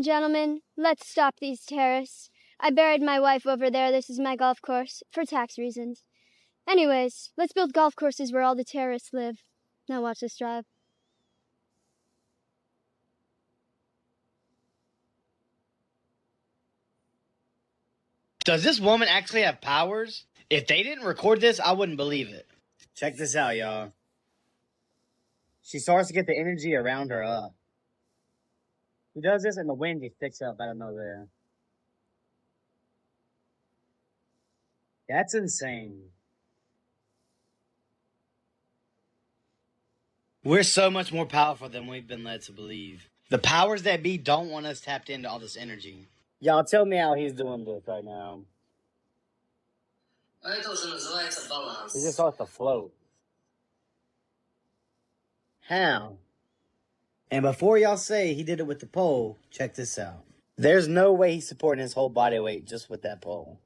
gentlemen, let's stop these terrorists. I buried my wife over there. This is my golf course, for tax reasons. Anyways, let's build golf courses where all the terrorists live. Now watch this drive. Does this woman actually have powers? If they didn't record this, I wouldn't believe it. Check this out, y'all. She starts to get the energy around her up. She does this and the wind just picks up out of nowhere. That's insane. We're so much more powerful than we've been led to believe. The powers that be don't want us tapped into all this energy. Y'all tell me how he's doing this right now. He just starts to float. How? And before y'all say he did it with the pole, check this out. There's no way he's supporting his whole body weight just with that pole.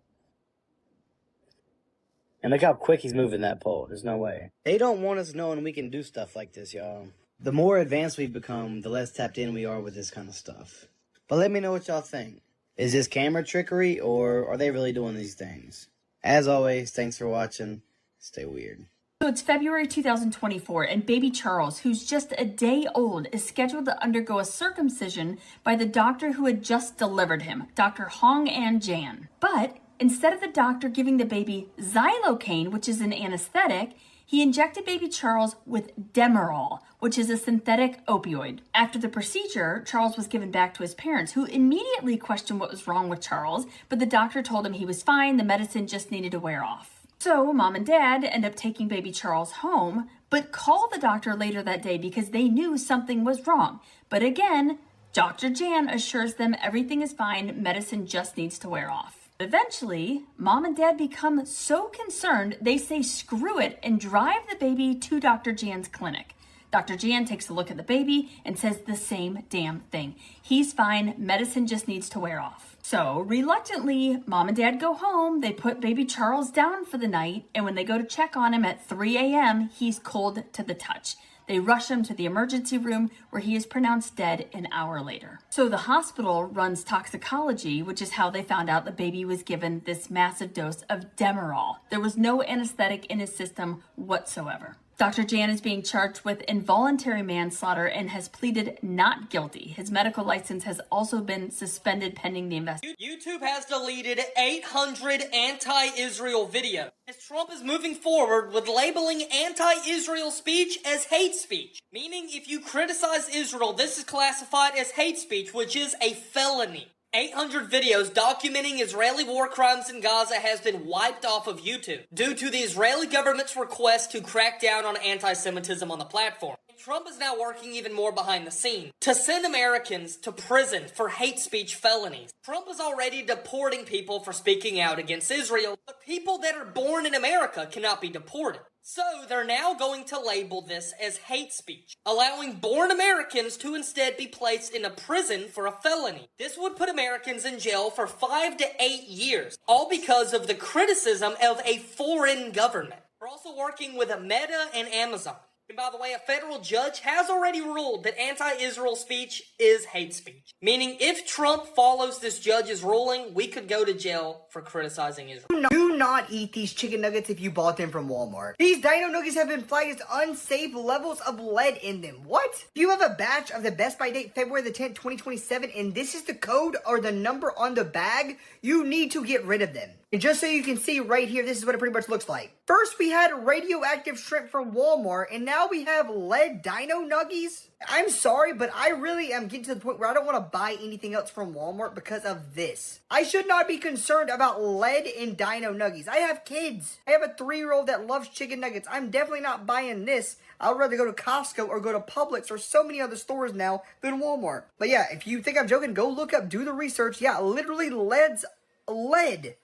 And look how quick he's moving that pole. There's no way. They don't want us knowing we can do stuff like this, y'all. The more advanced we've become, the less tapped in we are with this kind of stuff. But let me know what y'all think. Is this camera trickery, or are they really doing these things? As always, thanks for watching. Stay weird. So it's February 2024, and baby Charles, who's just a day old, is scheduled to undergo a circumcision by the doctor who had just delivered him, Dr. Hong An Jan. But instead of the doctor giving the baby xylocaine, which is an anesthetic, he injected baby Charles with Demerol, which is a synthetic opioid. After the procedure, Charles was given back to his parents, who immediately questioned what was wrong with Charles, but the doctor told him he was fine, the medicine just needed to wear off. So mom and dad end up taking baby Charles home, but call the doctor later that day because they knew something was wrong. But again, Dr. Jan assures them everything is fine, medicine just needs to wear off. Eventually, mom and dad become so concerned, they say screw it and drive the baby to Dr. Jan's clinic. Dr. Jan takes a look at the baby and says the same damn thing. He's fine, medicine just needs to wear off. So reluctantly, mom and dad go home, they put baby Charles down for the night, and when they go to check on him at 3 a.m., he's cold to the touch. They rush him to the emergency room where he is pronounced dead an hour later. So the hospital runs toxicology, which is how they found out the baby was given this massive dose of Demerol. There was no anesthetic in his system whatsoever. Dr. Jan is being charged with involuntary manslaughter and has pleaded not guilty. His medical license has also been suspended pending the investigation. YouTube has deleted 800 anti-Israel videos, as Trump is moving forward with labeling anti-Israel speech as hate speech. Meaning if you criticize Israel, this is classified as hate speech, which is a felony. 800 videos documenting Israeli war crimes in Gaza has been wiped off of YouTube due to the Israeli government's request to crack down on anti-Semitism on the platform. Trump is now working even more behind the scenes to send Americans to prison for hate speech felonies. Trump is already deporting people for speaking out against Israel, but people that are born in America cannot be deported. So they're now going to label this as hate speech, allowing born Americans to instead be placed in a prison for a felony. This would put Americans in jail for 5 to 8 years, all because of the criticism of a foreign government. We're also working with Meta and Amazon. And by the way, a federal judge has already ruled that anti-Israel speech is hate speech. Meaning if Trump follows this judge's ruling, we could go to jail for criticizing Israel. Do not eat these chicken nuggets if you bought them from Walmart. These dino nuggets have been flagged as unsafe levels of lead in them. What? If you have a batch of the best by date February the 10th, 2027, and this is the code or the number on the bag, you need to get rid of them. And just so you can see right here, this is what it pretty much looks like. First, we had radioactive shrimp from Walmart, and now we have lead dino nuggies. I'm sorry, but I really am getting to the point where I don't want to buy anything else from Walmart because of this. I should not be concerned about lead in dino nuggies. I have kids. I have a 3-year-old that loves chicken nuggets. I'm definitely not buying this. I would rather go to Costco or go to Publix or so many other stores now than Walmart. But yeah, if you think I'm joking, go look up, do the research. Yeah, literally lead.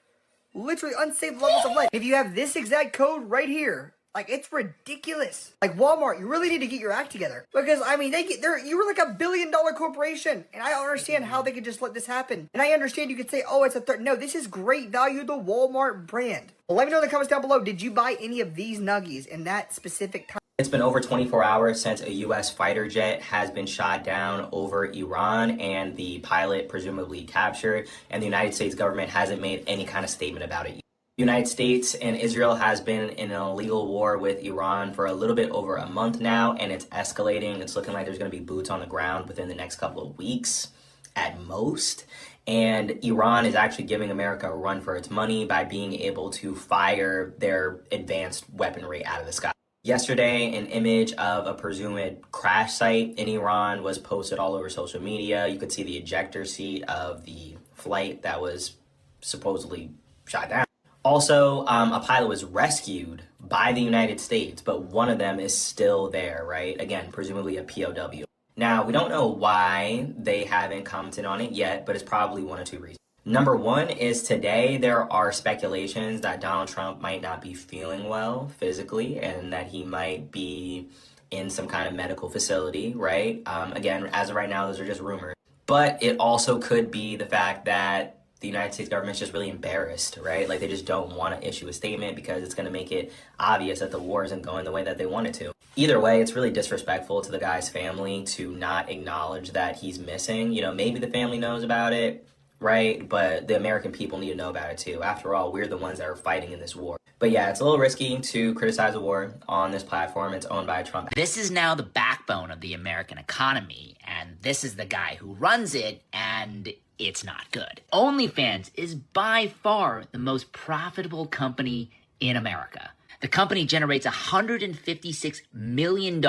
Literally unsafe levels of lead. If you have this exact code right here, like, it's ridiculous. Like, Walmart, you really need to get your act together. Because, I mean, you were like $1 billion corporation. And I don't understand how they could just let this happen. And I understand you could say, oh, it's a third. No, this is great value, the Walmart brand. Well, let me know in the comments down below, did you buy any of these nuggies in that specific time? It's been over 24 hours since a U.S. fighter jet has been shot down over Iran and the pilot presumably captured, and the United States government hasn't made any kind of statement about it. The United States and Israel has been in an illegal war with Iran for a little bit over a month now, and it's escalating. It's looking like there's going to be boots on the ground within the next couple of weeks at most. And Iran is actually giving America a run for its money by being able to fire their advanced weaponry out of the sky. Yesterday, an image of a presumed crash site in Iran was posted all over social media. You could see the ejector seat of the flight that was supposedly shot down. Also, a pilot was rescued by the United States, but one of them is still there, right? Again, presumably a POW. Now, we don't know why they haven't commented on it yet, but it's probably one of two reasons. Number one is today there are speculations that Donald Trump might not be feeling well physically and that he might be in some kind of medical facility, right? Again, as of right now, those are just rumors. But it also could be the fact that the United States government's just really embarrassed, right? Like they just don't want to issue a statement because it's going to make it obvious that the war isn't going the way that they want it to. Either way, it's really disrespectful to the guy's family to not acknowledge that he's missing. You know, maybe the family knows about it, right? But the American people need to know about it too. After all, we're the ones that are fighting in this war. But yeah, it's a little risky to criticize a war on this platform. It's owned by Trump. This is now the backbone of the American economy, and this is the guy who runs it, and it's not good. OnlyFans is by far the most profitable company in America. The company generates $156 million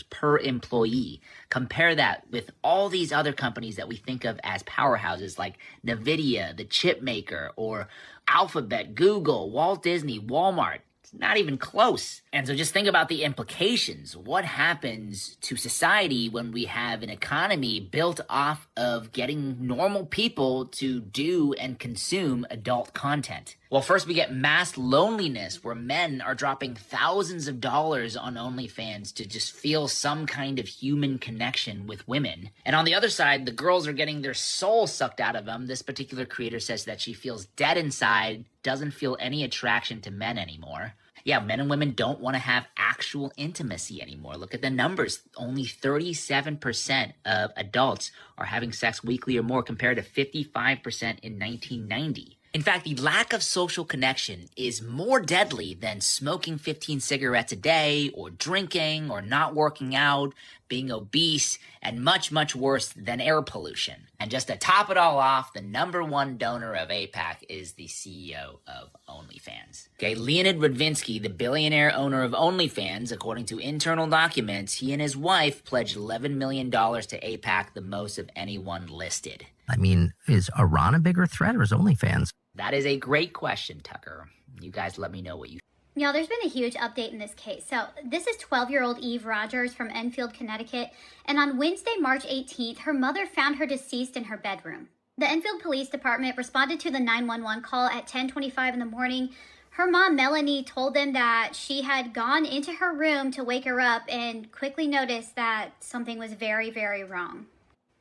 per employee. Compare that with all these other companies that we think of as powerhouses like NVIDIA, the chip maker, or Alphabet, Google, Walt Disney, Walmart. It's not even close. And so just think about the implications. What happens to society when we have an economy built off of getting normal people to do and consume adult content? Well, first we get mass loneliness, where men are dropping thousands of dollars on OnlyFans to just feel some kind of human connection with women. And on the other side, the girls are getting their soul sucked out of them. This particular creator says that she feels dead inside, doesn't feel any attraction to men anymore. Yeah, men and women don't want to have actual intimacy anymore. Look at the numbers. Only 37% of adults are having sex weekly or more, compared to 55% in 1990. In fact, the lack of social connection is more deadly than smoking 15 cigarettes a day, or drinking, or not working out, being obese, and much, much worse than air pollution. And just to top it all off, the number one donor of AIPAC is the CEO of OnlyFans. Okay, Leonid Radvinsky, the billionaire owner of OnlyFans, according to internal documents, he and his wife pledged $11 million to AIPAC, the most of anyone listed. I mean, is Iran a bigger threat or is OnlyFans? That is a great question, Tucker. You guys let me know what you think. Y'all, there's been a huge update in this case. So this is 12-year-old Eve Rogers from Enfield, Connecticut. And on Wednesday, March 18th, her mother found her deceased in her bedroom. The Enfield Police Department responded to the 911 call at 10:25 in the morning. Her mom, Melanie, told them that she had gone into her room to wake her up and quickly noticed that something was very, very wrong.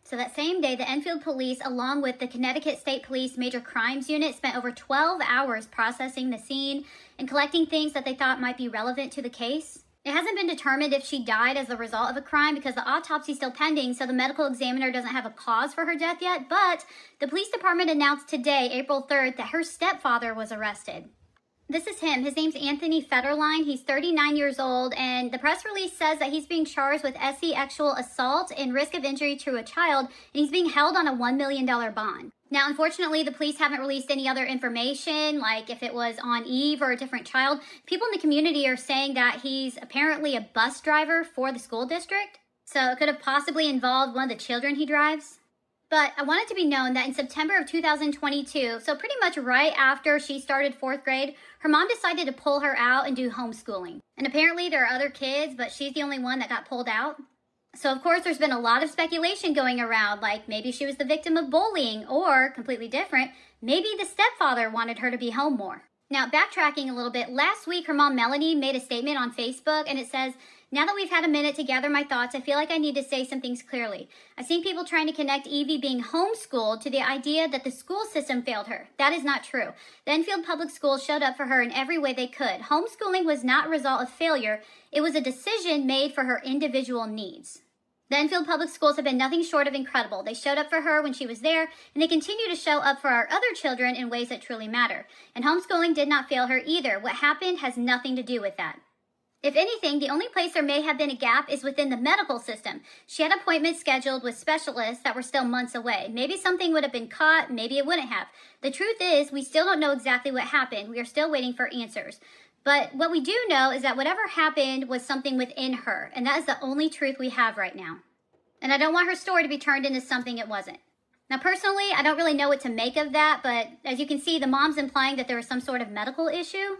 So that same day, the Enfield Police, along with the Connecticut State Police Major Crimes Unit, spent over 12 hours processing the scene and collecting things that they thought might be relevant to the case. It hasn't been determined if she died as a result of a crime because the autopsy is still pending, so the medical examiner doesn't have a cause for her death yet, but the police department announced today, April 3rd, that her stepfather was arrested. This is him. His name's Anthony Federline. He's 39 years old, and the press release says that he's being charged with SE actual assault and risk of injury to a child, and he's being held on a $1 million bond. Now, unfortunately, the police haven't released any other information, like if it was on Eve or a different child. People in the community are saying that he's apparently a bus driver for the school district, so it could have possibly involved one of the children he drives. But I want it to be known that in September of 2022, so pretty much right after she started 4th grade, her mom decided to pull her out and do homeschooling. And apparently there are other kids, but she's the only one that got pulled out. So of course there's been a lot of speculation going around, like maybe she was the victim of bullying, or completely different, maybe the stepfather wanted her to be home more. Now, backtracking a little bit, last week her mom Melanie made a statement on Facebook, and it says, Now that we've had a minute to gather my thoughts, I feel like I need to say some things clearly. I've seen people trying to connect Evie being homeschooled to the idea that the school system failed her. That is not true. The Enfield Public Schools showed up for her in every way they could. Homeschooling was not a result of failure. It was a decision made for her individual needs. The Enfield Public Schools have been nothing short of incredible. They showed up for her when she was there, and they continue to show up for our other children in ways that truly matter. And homeschooling did not fail her either. What happened has nothing to do with that. If anything, the only place there may have been a gap is within the medical system. She had appointments scheduled with specialists that were still months away. Maybe something would have been caught, maybe it wouldn't have. The truth is, we still don't know exactly what happened. We are still waiting for answers. But what we do know is that whatever happened was something within her, and that is the only truth we have right now. And I don't want her story to be turned into something it wasn't. Now, personally, I don't really know what to make of that, but as you can see, the mom's implying that there was some sort of medical issue.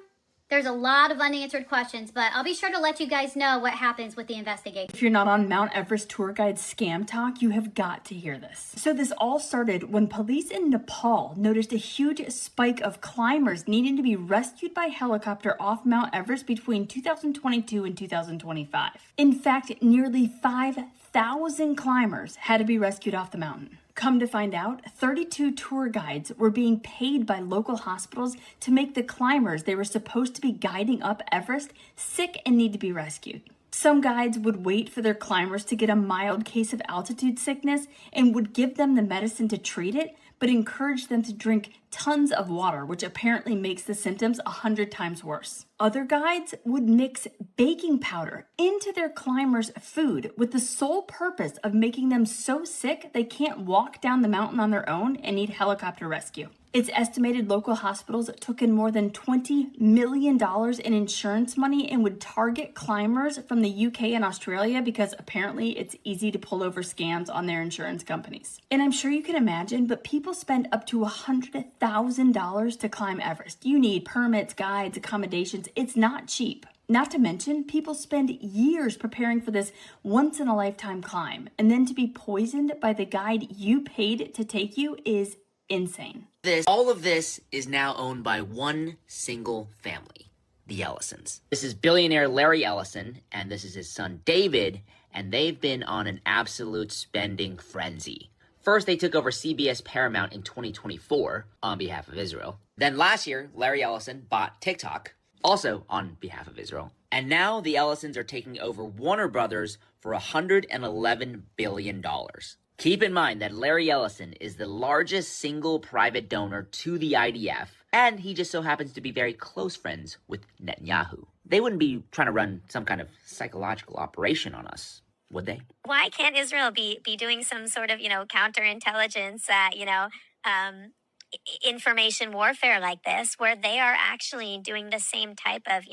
There's a lot of unanswered questions, but I'll be sure to let you guys know what happens with the investigation. If you're not on Mount Everest tour guide scam talk, you have got to hear this. So this all started when police in Nepal noticed a huge spike of climbers needing to be rescued by helicopter off Mount Everest between 2022 and 2025. In fact, nearly 5,000 climbers had to be rescued off the mountain. Come to find out, 32 tour guides were being paid by local hospitals to make the climbers they were supposed to be guiding up Everest sick and need to be rescued. Some guides would wait for their climbers to get a mild case of altitude sickness and would give them the medicine to treat it, but encourage them to drink tons of water, which apparently makes the symptoms 100 times worse. Other guides would mix baking powder into their climbers' food with the sole purpose of making them so sick they can't walk down the mountain on their own and need helicopter rescue. It's estimated local hospitals took in more than $20 million in insurance money and would target climbers from the UK and Australia because apparently it's easy to pull over scams on their insurance companies. And I'm sure you can imagine, but people spend up to $100,000 to climb Everest. You need permits, guides, accommodations. It's not cheap. Not to mention, people spend years preparing for this once-in-a-lifetime climb, and then to be poisoned by the guide you paid to take you is insane. All of this is now owned by one single family, the Ellisons. This is billionaire Larry Ellison, and this is his son David, and they've been on an absolute spending frenzy. First, they took over CBS Paramount in 2024 on behalf of Israel. Then last year, Larry Ellison bought TikTok, also on behalf of Israel. And now the Ellisons are taking over Warner Brothers for $111 billion. Keep in mind that Larry Ellison is the largest single private donor to the IDF, and he just so happens to be very close friends with Netanyahu. They wouldn't be trying to run some kind of psychological operation on us, would they? Why can't Israel be doing some sort of, counterintelligence, information warfare like this, where they are actually doing the same type of,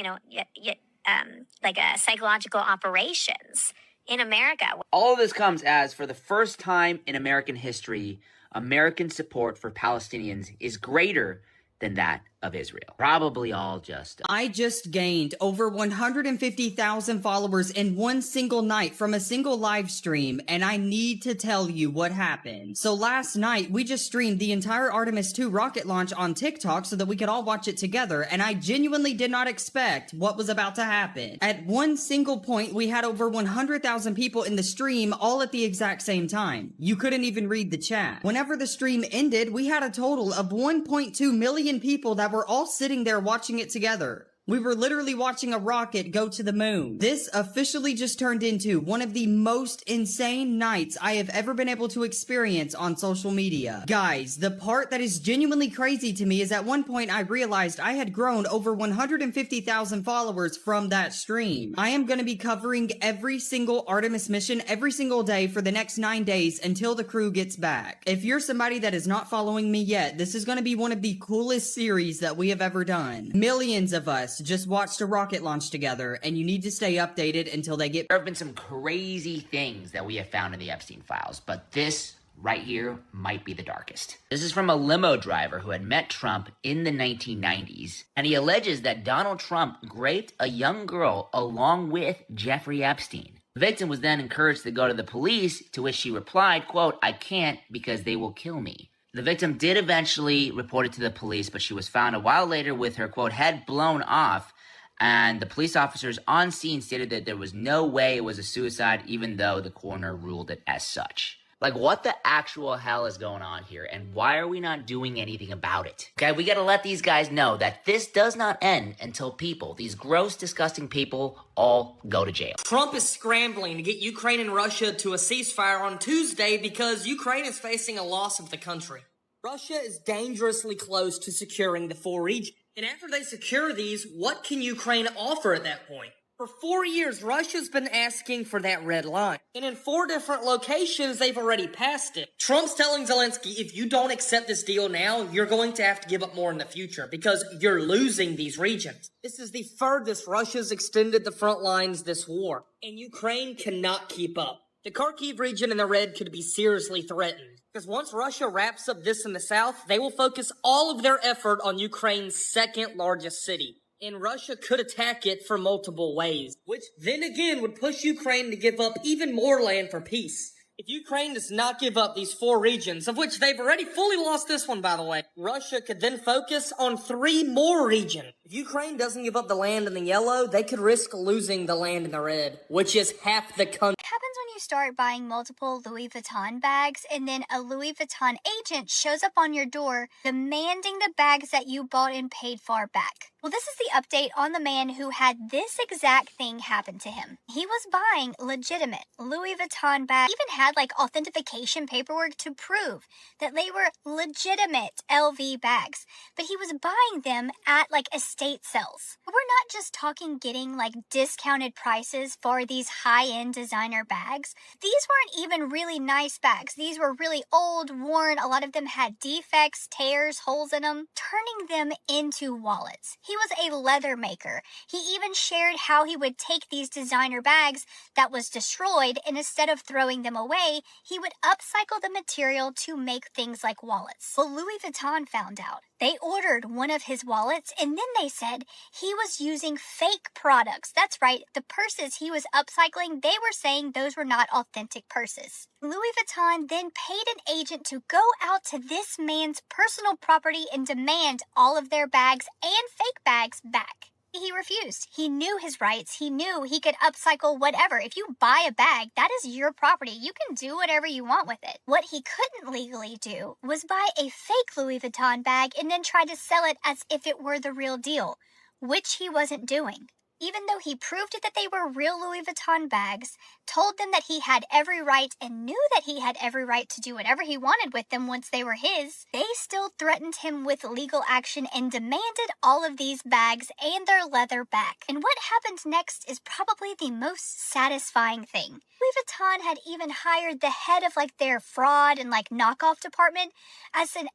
psychological operations in America? All of this comes as, for the first time in American history, American support for Palestinians is greater than that of Israel. Probably all just... I just gained over 150,000 followers in one single night from a single live stream, and I need to tell you what happened. So last night, we just streamed the entire Artemis 2 rocket launch on TikTok so that we could all watch it together, and I genuinely did not expect what was about to happen. At one single point, we had over 100,000 people in the stream all at the exact same time. You couldn't even read the chat. Whenever the stream ended, we had a total of 1.2 million people that were all sitting there watching it together. We were literally watching a rocket go to the moon. This officially just turned into one of the most insane nights I have ever been able to experience on social media. Guys, the part that is genuinely crazy to me is at one point I realized I had grown over 150,000 followers from that stream. I am going to be covering every single Artemis mission every single day for the next 9 days until the crew gets back. If you're somebody that is not following me yet, this is going to be one of the coolest series that we have ever done. Millions of us just watched a rocket launch together, and you need to stay updated until they get... There have been some crazy things that we have found in the Epstein files, but this right here might be the darkest. This is from a limo driver who had met Trump in the 1990s, and he alleges that Donald Trump raped a young girl along with Jeffrey Epstein. The victim was then encouraged to go to the police, to which she replied, quote, "I can't because they will kill me." The victim did eventually report it to the police, but she was found a while later with her, quote, head blown off And the police officers on scene stated that there was no way it was a suicide, even though the coroner ruled it as such. Like, what the actual hell is going on here, and why are we not doing anything about it? Okay, we gotta let these guys know that this does not end until people, these gross, disgusting people, all go to jail. Trump is scrambling to get Ukraine and Russia to a ceasefire on Tuesday because Ukraine is facing a loss of the country. Russia is dangerously close to securing the 4 regions. And after they secure these, what can Ukraine offer at that point? For 4 years, Russia's been asking for that red line. And in 4 different locations, they've already passed it. Trump's telling Zelensky, if you don't accept this deal now, you're going to have to give up more in the future because you're losing these regions. This is the furthest Russia's extended the front lines this war. And Ukraine cannot keep up. The Kharkiv region in the red could be seriously threatened. Because once Russia wraps up this in the south, they will focus all of their effort on Ukraine's second largest city. And Russia could attack it for multiple ways, which then again would push Ukraine to give up even more land for peace. If Ukraine does not give up these 4 regions, of which they've already fully lost this one, by the way, Russia could then focus on 3 more regions. If Ukraine doesn't give up the land in the yellow, they could risk losing the land in the red, which is half the country. What happens when you start buying multiple Louis Vuitton bags and then a Louis Vuitton agent shows up on your door demanding the bags that you bought and paid for back? Well, this is the update on the man who had this exact thing happen to him. He was buying legitimate Louis Vuitton bags, even had like authentication paperwork to prove that they were legitimate LV bags, but he was buying them at like estate sales. We're not just talking getting like discounted prices for these high-end designer bags. These weren't even really nice bags. These were really old, worn. A lot of them had defects, tears, holes in them, turning them into wallets. He was a leather maker. He even shared how he would take these designer bags that was destroyed, and instead of throwing them away, he would upcycle the material to make things like wallets. Well, Louis Vuitton found out. They ordered one of his wallets, and then they said he was using fake products. That's right, the purses he was upcycling, they were saying those were not authentic purses. Louis Vuitton then paid an agent to go out to this man's personal property and demand all of their bags and fake bags back. He refused. He knew his rights. He knew he could upcycle whatever. If you buy a bag, that is your property. You can do whatever you want with it. What he couldn't legally do was buy a fake Louis Vuitton bag and then try to sell it as if it were the real deal, which he wasn't doing. Even though he proved that they were real Louis Vuitton bags, told them that he had every right and knew that he had every right to do whatever he wanted with them once they were his, they still threatened him with legal action and demanded all of these bags and their leather back. And what happened next is probably the most satisfying thing. Louis Vuitton had even hired the head of like their fraud and like knockoff department as an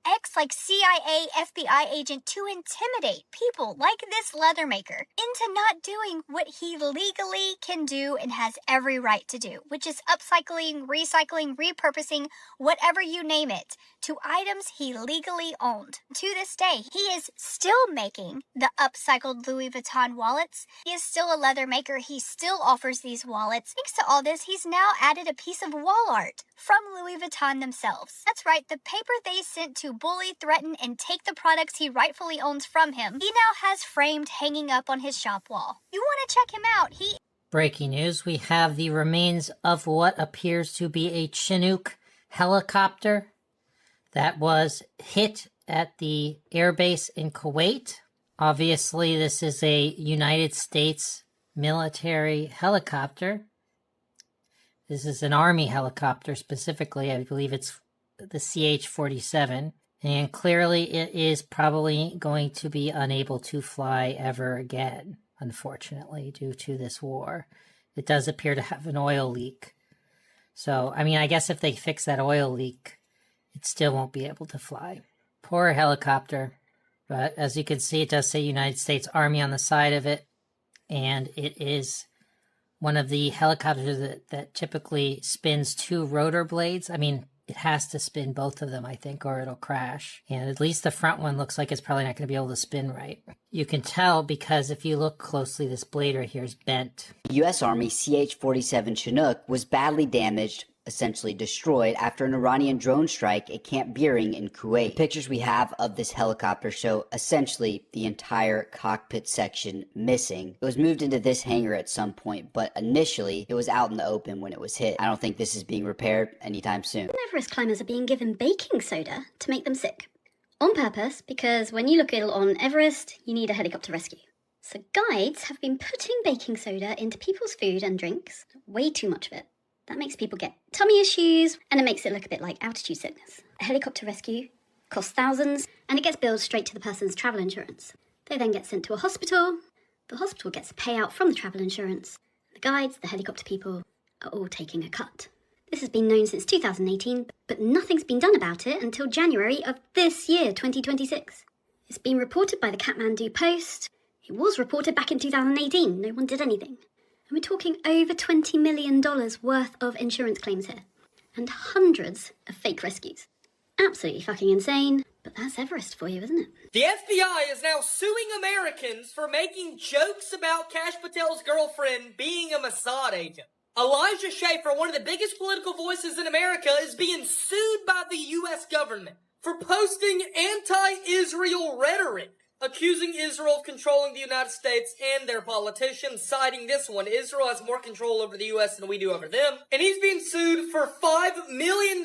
CIA, FBI agent to intimidate people like this leather maker into not doing what he legally can do and has every right to do, which is upcycling, recycling, repurposing, whatever you name it, to items he legally owned. To this day, he is still making the upcycled Louis Vuitton wallets. He is still a leather maker. He still offers these wallets. Thanks to all this, he's now added a piece of wall art from Louis Vuitton themselves. That's right, the paper they sent to bully, threaten, and take the products he rightfully owns from him, he now has framed hanging up on his shop wall. You want to check him out. Breaking news, we have the remains of what appears to be a Chinook helicopter that was hit at the airbase in Kuwait. Obviously, this is a United States military helicopter. This is an Army helicopter specifically. I believe it's the CH-47. And clearly it is probably going to be unable to fly ever again, unfortunately, due to this war. It does appear to have an oil leak. So, I mean, I guess if they fix that oil leak, it still won't be able to fly. Poor helicopter. But as you can see, it does say United States Army on the side of it. And it is one of the helicopters that typically spins 2 rotor blades. I mean, it has to spin both of them, I think, or it'll crash. And at least the front one looks like it's probably not going to be able to spin right. You can tell because if you look closely, this blade right here is bent. The U.S. Army CH-47 Chinook was badly damaged essentially destroyed after an Iranian drone strike at Camp Beering in Kuwait. The pictures we have of this helicopter show essentially the entire cockpit section missing. It was moved into this hangar at some point, but initially it was out in the open when it was hit. I don't think this is being repaired anytime soon. Everest climbers are being given baking soda to make them sick. On purpose, because when you look ill on Everest, you need a helicopter rescue. So guides have been putting baking soda into people's food and drinks, way too much of it. That makes people get tummy issues, and it makes it look a bit like altitude sickness. A helicopter rescue costs thousands, and it gets billed straight to the person's travel insurance. They then get sent to a hospital. The hospital gets a payout from the travel insurance. The guides, the helicopter people, are all taking a cut. This has been known since 2018, but nothing's been done about it until January of this year, 2026. It's been reported by the Kathmandu Post. It was reported back in 2018. No one did anything. And we're talking over $20 million worth of insurance claims here. And hundreds of fake rescues. Absolutely fucking insane, but that's Everest for you, isn't it? The FBI is now suing Americans for making jokes about Kash Patel's girlfriend being a Mossad agent. Elijah Schaffer, one of the biggest political voices in America, is being sued by the U.S. government for posting anti-Israel rhetoric, accusing Israel of controlling the United States and their politicians, citing this one: Israel has more control over the U.S. than we do over them. And he's being sued for $5 million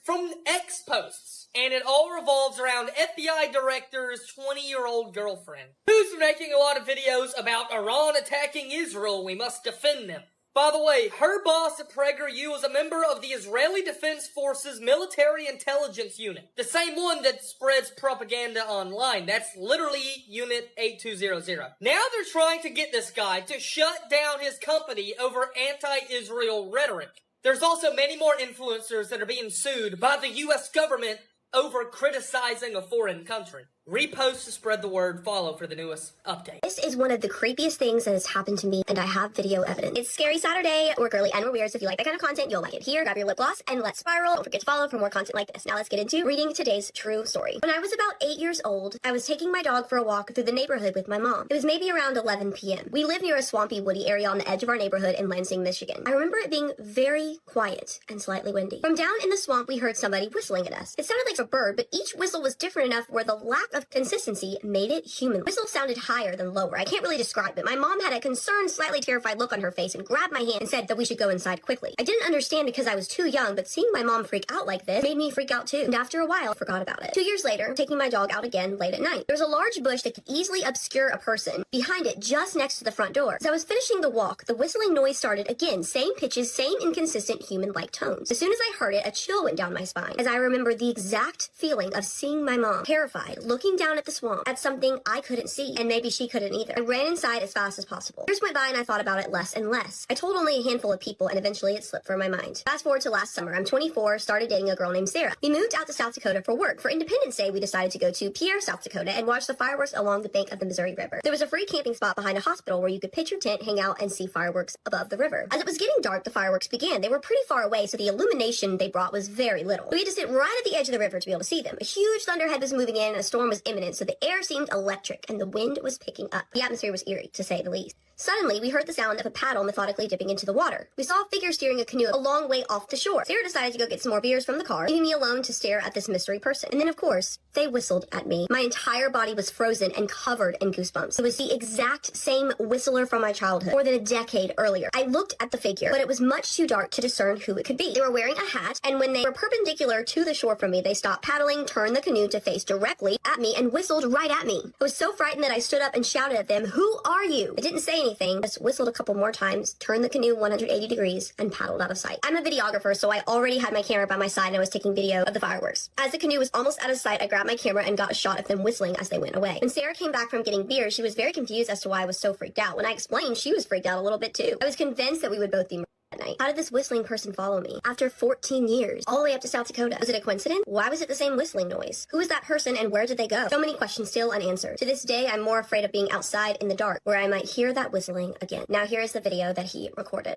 from X posts. And it all revolves around FBI director's 20-year-old girlfriend, who's been making a lot of videos about Iran attacking Israel. We must defend them. By the way, her boss at PragerU is a member of the Israeli Defense Forces Military Intelligence Unit, the same one that spreads propaganda online. That's literally Unit 8200. Now they're trying to get this guy to shut down his company over anti-Israel rhetoric. There's also many more influencers that are being sued by the U.S. government over criticizing a foreign country. Repost to spread the word, follow for the newest update. This is one of the creepiest things that has happened to me, and I have video evidence. It's Scary Saturday. We're girly and we're weird, so if you like that kind of content, you'll like it. Here, grab your lip gloss and let's spiral. Don't forget to follow for more content like this. Now let's get into reading today's true story. When I was about 8 years old, I was taking my dog for a walk through the neighborhood with my mom. It was maybe around 11 p.m. We live near a swampy, woody area on the edge of our neighborhood in Lansing, Michigan. I remember it being very quiet and slightly windy. From down in the swamp, we heard somebody whistling at us. It sounded like a bird, but each whistle was different enough where the lack of consistency made it human. Whistle sounded higher than lower. I can't really describe it. My mom had a concerned, slightly terrified look on her face and grabbed my hand and said that we should go inside quickly. I didn't understand because I was too young, but seeing my mom freak out like this made me freak out too. And after a while, I forgot about it. 2 years later, taking my dog out again late at night. There was a large bush that could easily obscure a person behind it just next to the front door. As I was finishing the walk, the whistling noise started again. Same pitches, same inconsistent human-like tones. As soon as I heard it, a chill went down my spine as I remember the exact feeling of seeing my mom, terrified, looking down at the swamp, at something I couldn't see, and maybe she couldn't either. I ran inside as fast as possible. Years went by and I thought about it less and less. I told only a handful of people and eventually it slipped from my mind. Fast forward to last summer. I'm 24, started dating a girl named Sarah. We moved out to South Dakota for work. For Independence Day, we decided to go to Pierre, South Dakota and watch the fireworks along the bank of the Missouri River. There was a free camping spot behind a hospital where you could pitch your tent, hang out, and see fireworks above the river. As it was getting dark, the fireworks began. They were pretty far away, so the illumination they brought was very little. We had to sit right at the edge of the river to be able to see them. A huge thunderhead was moving in and a storm was imminent, so the air seemed electric and the wind was picking up. The atmosphere was eerie, to say the least. Suddenly, we heard the sound of a paddle methodically dipping into the water. We saw a figure steering a canoe a long way off the shore. Sarah decided to go get some more beers from the car, leaving me alone to stare at this mystery person. And then, of course, they whistled at me. My entire body was frozen and covered in goosebumps. It was the exact same whistler from my childhood, more than a decade earlier. I looked at the figure, but it was much too dark to discern who it could be. They were wearing a hat, and when they were perpendicular to the shore from me, they stopped paddling, turned the canoe to face directly at me, and whistled right at me. I was so frightened that I stood up and shouted at them, "Who are you?" I didn't say anything, just whistled a couple more times, turned the canoe 180 degrees, and paddled out of sight. I'm a videographer, so I already had my camera by my side and I was taking video of the fireworks. As the canoe was almost out of sight, I grabbed my camera and got a shot of them whistling as they went away. When Sarah came back from getting beer, she was very confused as to why I was so freaked out. When I explained, she was freaked out a little bit too. I was convinced that we would both be murdered that night. How did this whistling person follow me? After 14 years, all the way up to South Dakota. Was it a coincidence? Why was it the same whistling noise? Who was that person and where did they go? So many questions still unanswered. To this day, I'm more afraid of being outside in the dark, where I might hear that whistling again. Now here is the video that he recorded.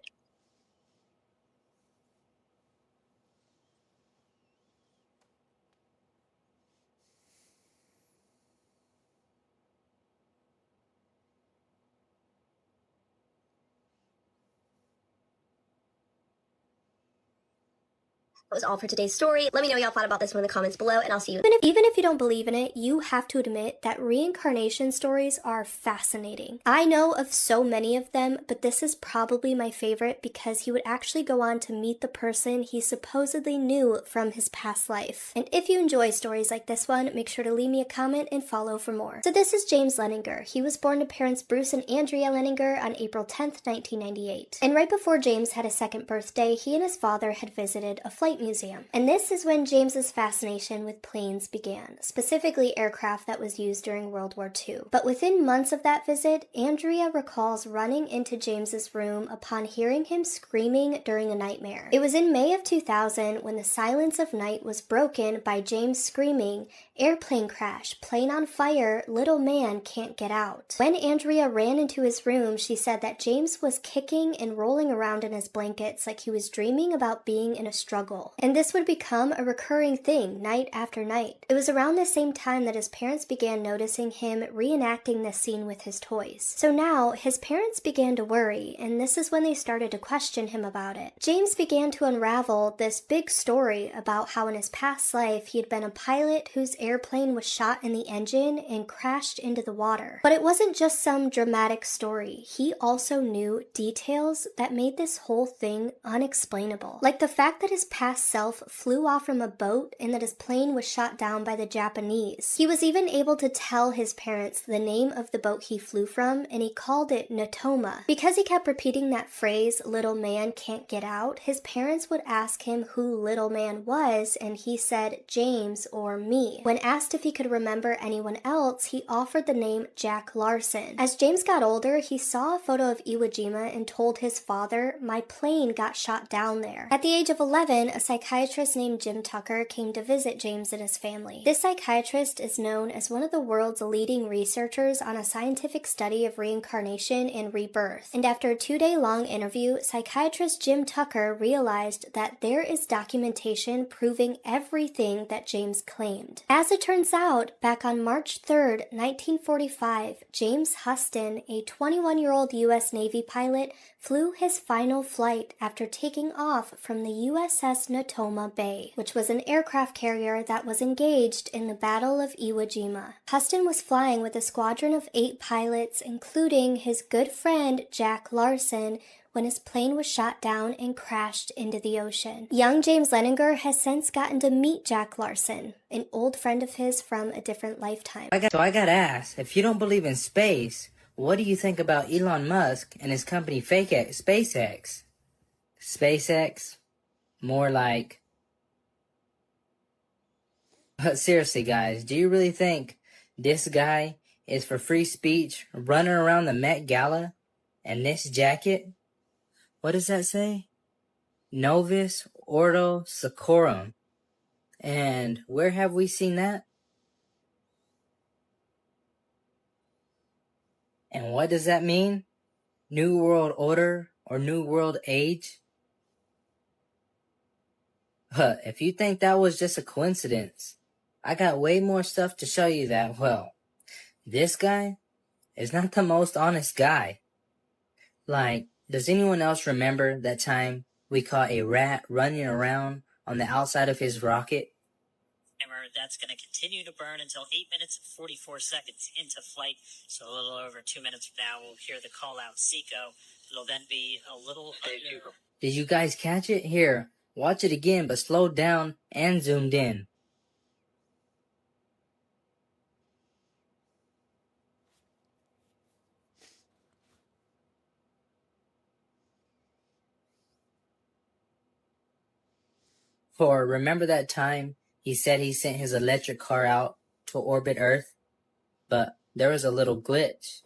That was all for today's story. Let me know what y'all thought about this one in the comments below, and I'll see you. Even if you don't believe in it, you have to admit that reincarnation stories are fascinating. I know of so many of them, but this is probably my favorite because he would actually go on to meet the person he supposedly knew from his past life. And if you enjoy stories like this one, make sure to leave me a comment and follow for more. So this is James Leninger. He was born to parents Bruce and Andrea Leninger on April 10th, 1998. And right before James had his second birthday, he and his father had visited a flight museum. And this is when James's fascination with planes began, specifically aircraft that was used during World War II. But within months of that visit, Andrea recalls running into James's room upon hearing him screaming during a nightmare. It was in May of 2000 when the silence of night was broken by James screaming, "Airplane crash, plane on fire, little man can't get out." When Andrea ran into his room, she said that James was kicking and rolling around in his blankets like he was dreaming about being in a struggle. And this would become a recurring thing night after night. It was around the same time that his parents began noticing him reenacting this scene with his toys. So now, his parents began to worry, and this is when they started to question him about it. James began to unravel this big story about how in his past life he had been a pilot whose airplane was shot in the engine and crashed into the water. But it wasn't just some dramatic story. He also knew details that made this whole thing unexplainable. Like the fact that his past self flew off from a boat and that his plane was shot down by the Japanese. He was even able to tell his parents the name of the boat he flew from, and he called it Natoma. Because he kept repeating that phrase, "little man can't get out," his parents would ask him who little man was, and he said James or me. When asked if he could remember anyone else, he offered the name Jack Larson. As James got older, he saw a photo of Iwo Jima and told his father, "My plane got shot down there." At the age of 11, a psychiatrist named Jim Tucker came to visit James and his family. This psychiatrist is known as one of the world's leading researchers on a scientific study of reincarnation and rebirth. And after a 2-day-long interview, psychiatrist Jim Tucker realized that there is documentation proving everything that James claimed. As it turns out, back on March 3rd, 1945, James Huston, a 21-year-old U.S. Navy pilot, flew his final flight after taking off from the USS Natoma Bay, which was an aircraft carrier that was engaged in the Battle of Iwo Jima. Huston was flying with a squadron of 8 pilots, including his good friend Jack Larson, when his plane was shot down and crashed into the ocean. Young James Leninger has since gotten to meet Jack Larson, an old friend of his from a different lifetime. So I gotta ask, if you don't believe in space, what do you think about Elon Musk and his company SpaceX? SpaceX? More like... But seriously, guys, do you really think this guy is for free speech running around the Met Gala in this jacket? What does that say? Novus Ordo Seclorum. And where have we seen that? And what does that mean? New World Order or New World Age? But if you think that was just a coincidence, I got way more stuff to show you that, well, this guy is not the most honest guy. Like, does anyone else remember that time we caught a rat running around on the outside of his rocket? That's going to continue to burn until 8 minutes and 44 seconds into flight. So a little over 2 minutes from now, we'll hear the call out Seco. It'll then be a little... Did you guys catch it? Here, watch it again, but slowed down and zoomed in. For remember that time he said he sent his electric car out to orbit Earth? But there was a little glitch.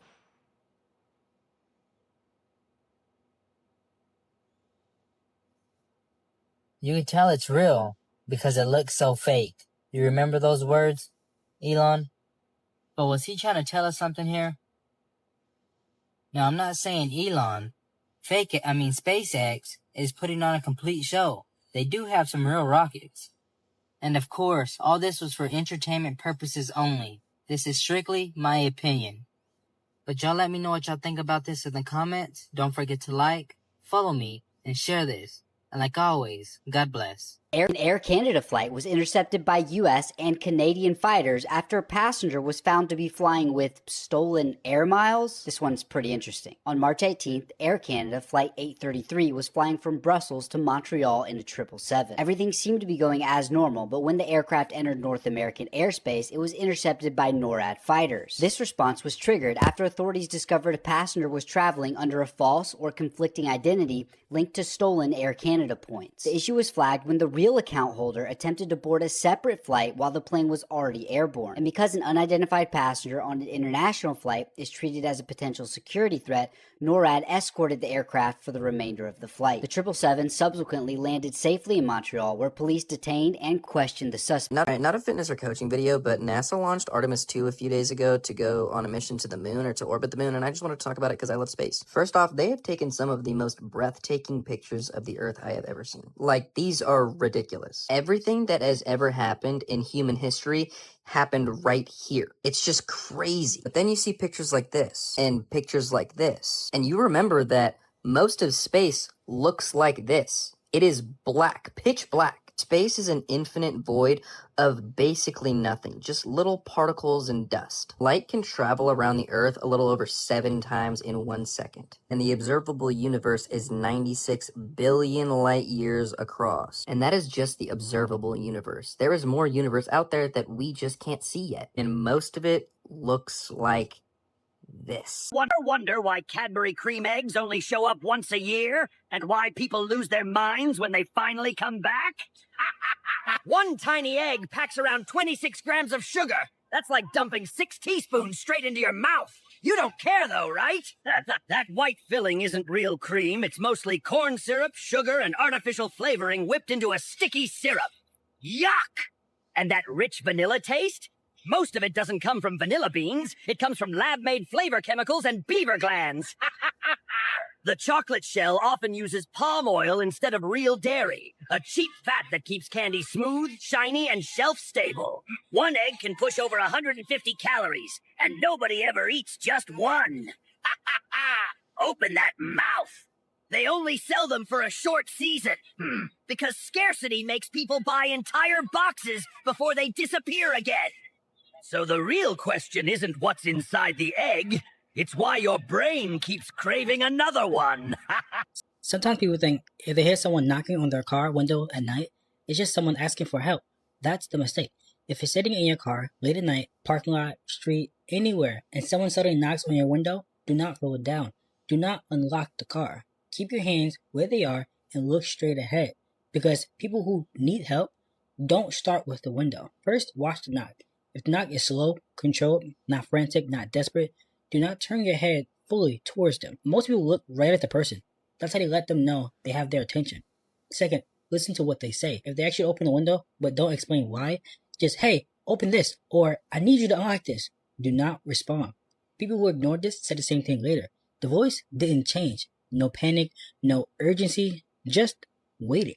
You can tell it's real because it looks so fake. You remember those words, Elon? But was he trying to tell us something here? Now, I'm not saying Elon. SpaceX is putting on a complete show. They do have some real rockets. And of course, all this was for entertainment purposes only. This is strictly my opinion. But y'all let me know what y'all think about this in the comments. Don't forget to like, follow me, and share this. And like always, God bless. An Air Canada flight was intercepted by U.S. and Canadian fighters after a passenger was found to be flying with stolen air miles. This one's pretty interesting. On March 18th, Air Canada Flight 833 was flying from Brussels to Montreal in a 777. Everything seemed to be going as normal, but when the aircraft entered North American airspace, it was intercepted by NORAD fighters. This response was triggered after authorities discovered a passenger was traveling under a false or conflicting identity linked to stolen Air Canada points. The issue was flagged when the real account holder attempted to board a separate flight while the plane was already airborne. And because an unidentified passenger on an international flight is treated as a potential security threat, NORAD escorted the aircraft for the remainder of the flight. The 777 subsequently landed safely in Montreal, where police detained and questioned the suspect. Not a fitness or coaching video, but NASA launched Artemis 2 a few days ago to go on a mission to the moon, or to orbit the moon, and I just wanted to talk about it because I love space. First off, they have taken some of the most breathtaking pictures of the Earth I have ever seen. Like, these are ridiculous. Everything that has ever happened in human history happened right here. It's just crazy. But then you see pictures like this, and pictures like this, and you remember that most of space looks like this. It is black, pitch black. Space is an infinite void of basically nothing, just little particles and dust. Light can travel around the Earth a little over 7 times in 1 second, and the observable universe is 96 billion light years across. And that is just the observable universe. There is more universe out there that we just can't see yet, and most of it looks like this. Wonder why Cadbury cream eggs only show up once a year, and why people lose their minds when they finally come back? One tiny egg packs around 26 grams of sugar. That's like dumping 6 teaspoons straight into your mouth. You don't care though, right? That white filling isn't real cream. It's mostly corn syrup, sugar, and artificial flavoring whipped into a sticky syrup. Yuck! And that rich vanilla taste? Most of it doesn't come from vanilla beans. It comes from lab-made flavor chemicals and beaver glands. The chocolate shell often uses palm oil instead of real dairy, a cheap fat that keeps candy smooth, shiny, and shelf-stable. One egg can push over 150 calories, and nobody ever eats just one. Open that mouth. They only sell them for a short season, because scarcity makes people buy entire boxes before they disappear again. So the real question isn't what's inside the egg, it's why your brain keeps craving another one. Sometimes people think if they hear someone knocking on their car window at night, it's just someone asking for help. That's the mistake. If you're sitting in your car late at night, parking lot, street, anywhere, and someone suddenly knocks on your window, do not roll it down. Do not unlock the car. Keep your hands where they are and look straight ahead. Because people who need help don't start with the window. First, watch the knock. If the knock is slow, controlled, not frantic, not desperate, do not turn your head fully towards them. Most people look right at the person. That's how they let them know they have their attention. Second, listen to what they say. If they actually open the window but don't explain why, just, hey, open this, or I need you to unlock this. Do not respond. People who ignored this said the same thing later. The voice didn't change. No panic, no urgency, just waiting.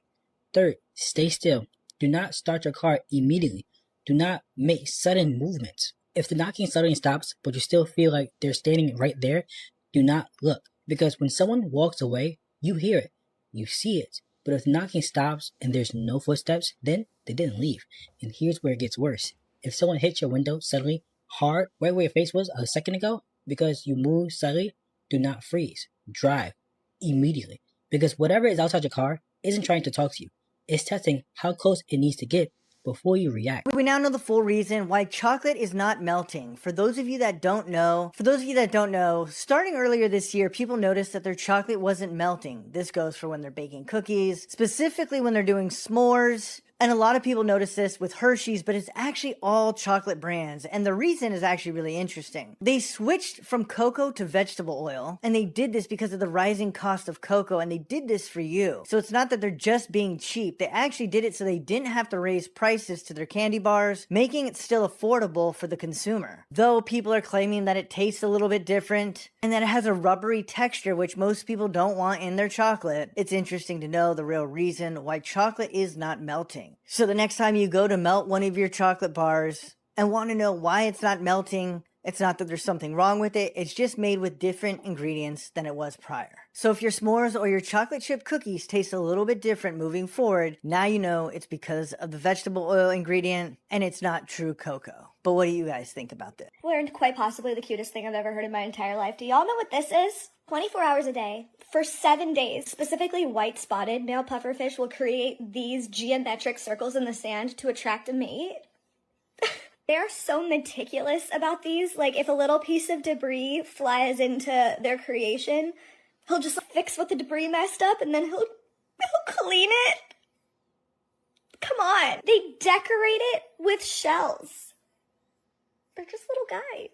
Third, stay still. Do not start your car immediately. Do not make sudden movements. If the knocking suddenly stops, but you still feel like they're standing right there, do not look. Because when someone walks away, you hear it. You see it. But if the knocking stops and there's no footsteps, then they didn't leave. And here's where it gets worse. If someone hits your window suddenly, hard, right where your face was a second ago, because you moved suddenly, do not freeze. Drive. Immediately. Because whatever is outside your car isn't trying to talk to you. It's testing how close it needs to get before you react. We now know the full reason why chocolate is not melting. For those of you that don't know, starting earlier this year, people noticed that their chocolate wasn't melting. This goes for when they're baking cookies, specifically when they're doing s'mores. And a lot of people notice this with Hershey's, but it's actually all chocolate brands. And the reason is actually really interesting. They switched from cocoa to vegetable oil, and they did this because of the rising cost of cocoa, and they did this for you. So it's not that they're just being cheap. They actually did it so they didn't have to raise prices to their candy bars, making it still affordable for the consumer. Though people are claiming that it tastes a little bit different, and that it has a rubbery texture, which most people don't want in their chocolate, it's interesting to know the real reason why chocolate is not melting. So the next time you go to melt one of your chocolate bars and want to know why it's not melting, It's not that there's something wrong with it, it's just made with different ingredients than it was prior. So if your s'mores or your chocolate chip cookies taste a little bit different moving forward, now you know it's because of the vegetable oil ingredient and it's not true cocoa. But what do you guys think about this? Learned quite possibly the cutest thing I've ever heard in my entire life. Do y'all know what this is? 24 hours a day, for 7 days, specifically white-spotted male pufferfish will create these geometric circles in the sand to attract a mate. They're so meticulous about these. Like, if a little piece of debris flies into their creation, he'll just fix what the debris messed up and then he'll clean it. Come on. They decorate it with shells. They're just little guys.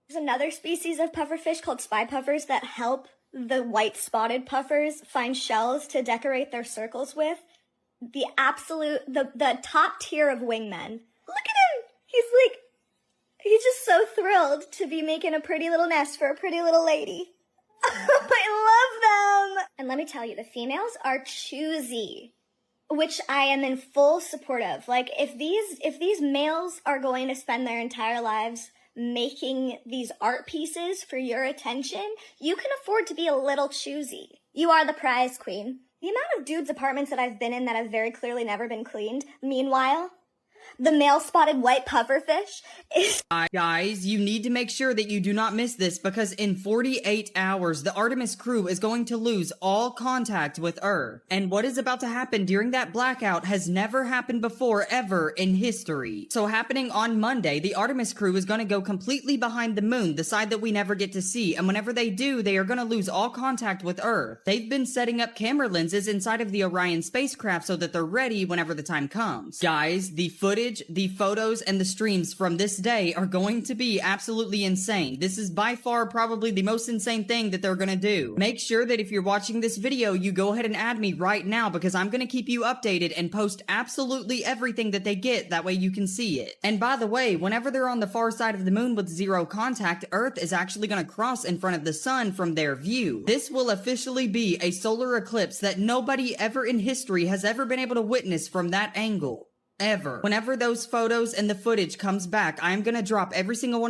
There's another species of pufferfish called spy puffers that help the white-spotted puffers find shells to decorate their circles with. The top tier of wingmen. Look at him! He's just so thrilled to be making a pretty little nest for a pretty little lady. I love them! And let me tell you, the females are choosy, which I am in full support of. Like, if these males are going to spend their entire lives making these art pieces for your attention, you can afford to be a little choosy. You are the prize queen. The amount of dudes' apartments that I've been in that have very clearly never been cleaned, meanwhile, the male-spotted white pufferfish is... Guys, you need to make sure that you do not miss this because in 48 hours, the Artemis crew is going to lose all contact with Earth. And what is about to happen during that blackout has never happened before ever in history. So happening on Monday, the Artemis crew is going to go completely behind the moon, the side that we never get to see. And whenever they do, they are going to lose all contact with Earth. They've been setting up camera lenses inside of the Orion spacecraft so that they're ready whenever the time comes. Guys, the footage, the photos, and the streams from this day are going to be absolutely insane. This is by far probably the most insane thing that they're gonna do. Make sure that if you're watching this video, you go ahead and add me right now because I'm gonna keep you updated and post absolutely everything that they get, that way you can see it. And by the way, whenever they're on the far side of the moon with zero contact, Earth is actually gonna cross in front of the sun from their view. This will officially be a solar eclipse that nobody ever in history has ever been able to witness from that angle. Ever. Whenever those photos and the footage comes back, I'm gonna drop every single one of